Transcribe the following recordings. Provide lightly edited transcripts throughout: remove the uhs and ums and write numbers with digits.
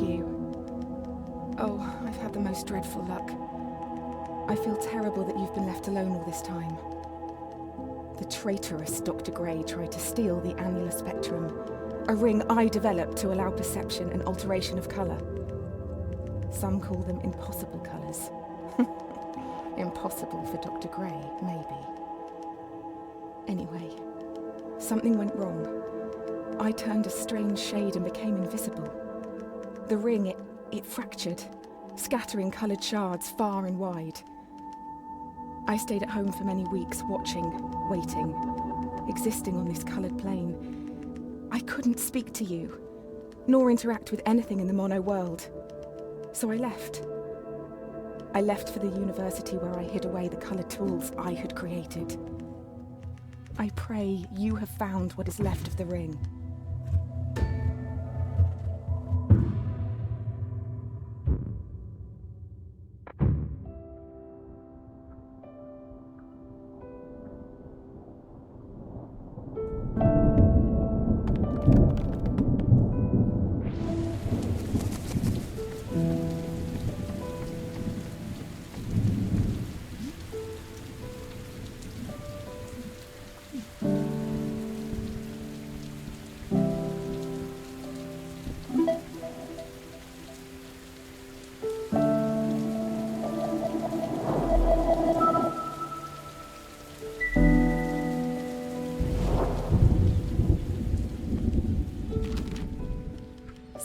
Hugh. Oh, I've had the most dreadful luck. I feel terrible that you've been left alone all this time. The traitorous Dr. Gray tried to steal the annular spectrum, a ring I developed to allow perception and alteration of colour. Some call them impossible colours. Impossible for Dr. Gray, maybe. Anyway, something went wrong. I turned a strange shade and became invisible. The ring, it fractured, scattering coloured shards far and wide. I stayed at home for many weeks, watching, waiting, existing on this coloured plane. I couldn't speak to you, nor interact with anything in the mono world. So I left. I left for the university where I hid away the coloured tools I had created. I pray you have found what is left of the ring.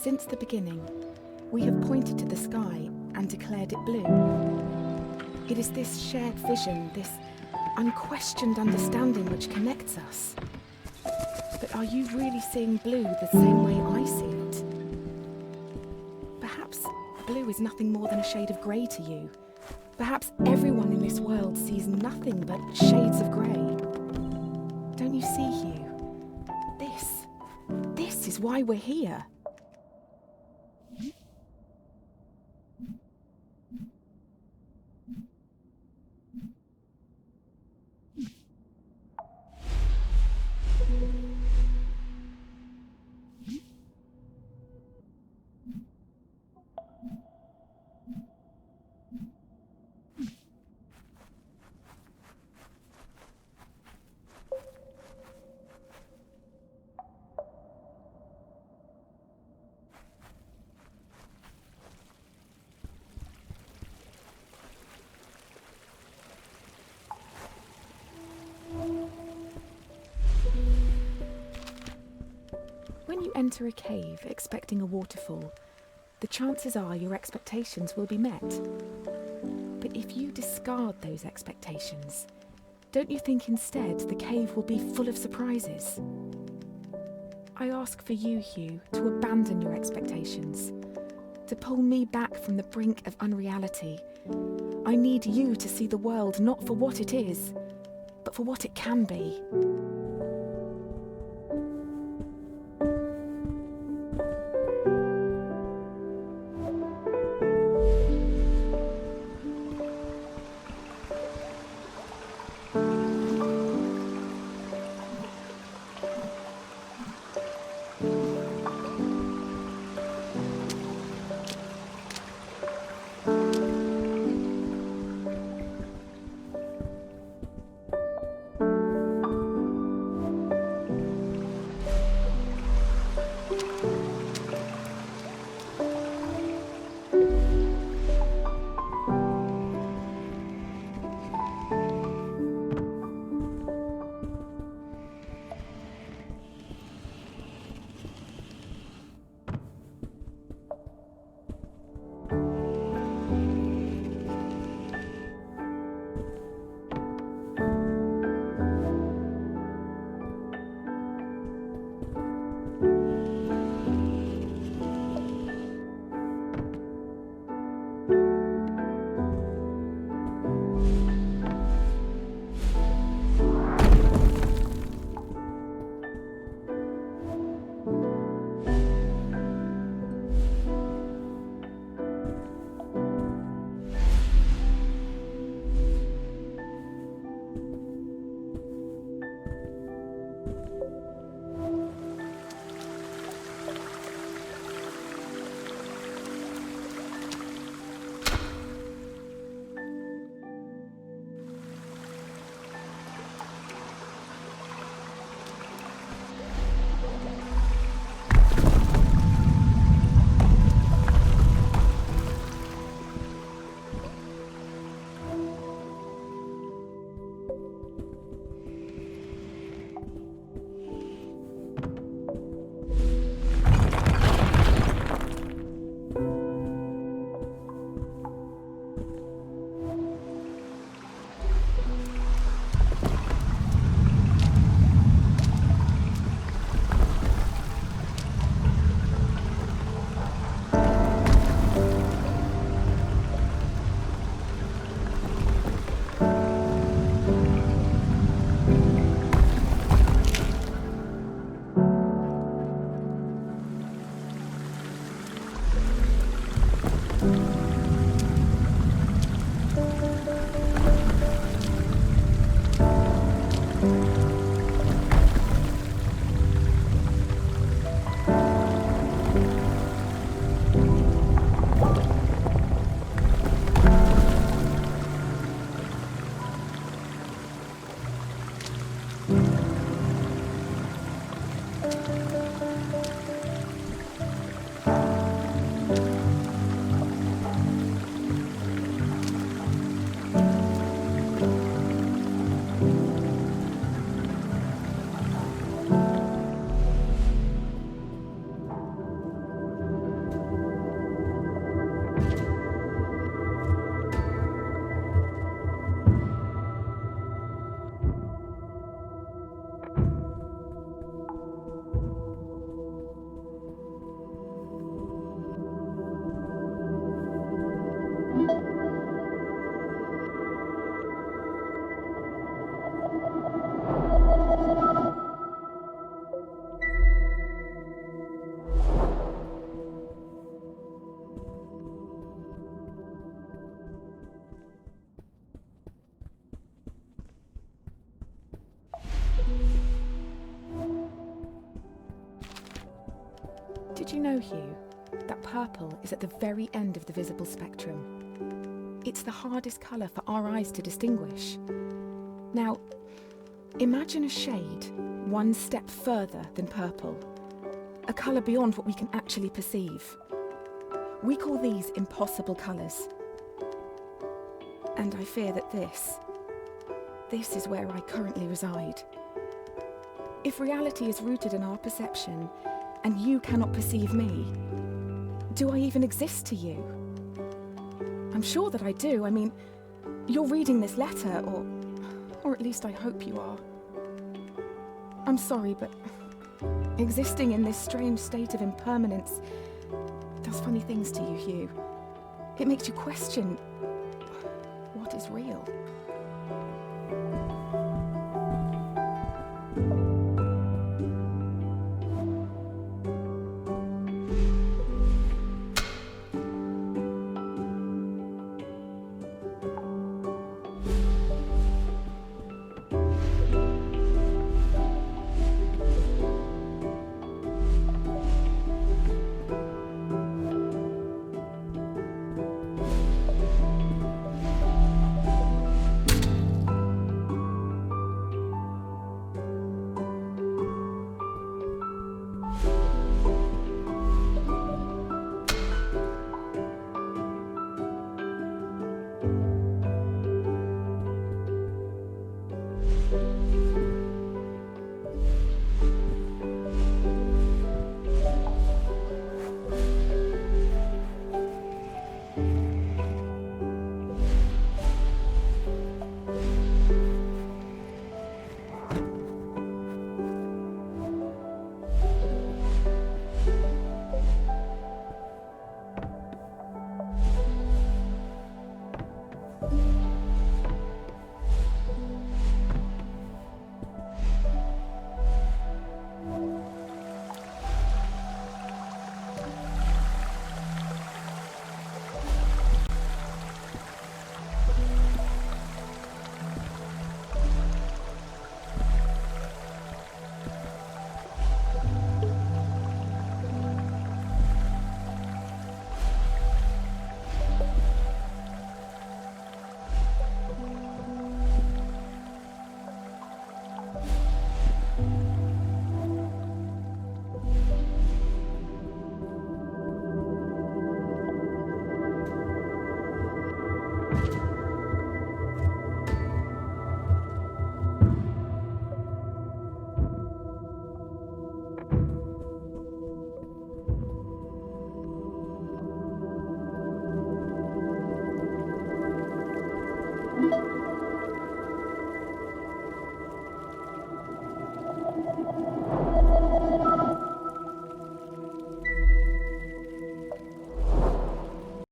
Since the beginning, we have pointed to the sky and declared it blue. It is this shared vision, this unquestioned understanding which connects us. But are you really seeing blue the same way I see it? Perhaps blue is nothing more than a shade of grey to you. Perhaps everyone in this world sees nothing but shades of grey. Don't you see, Hugh? This is why we're here. When you enter a cave expecting a waterfall, the chances are your expectations will be met. But if you discard those expectations, don't you think instead the cave will be full of surprises? I ask for you, Hugh, to abandon your expectations, to pull me back from the brink of unreality. I need you to see the world not for what it is, but for what it can be. know, Hugh, that purple is at the very end of the visible spectrum. It's the hardest colour for our eyes to distinguish. Now, imagine a shade one step further than purple, a colour beyond what we can actually perceive. We call these impossible colours. And I fear that this is where I currently reside. If reality is rooted in our perception, and you cannot perceive me, do I even exist to you? I'm sure that I do. I mean, you're reading this letter, or at least I hope you are. I'm sorry, but existing in this strange state of impermanence does funny things to you, Hugh. It makes you question what is real.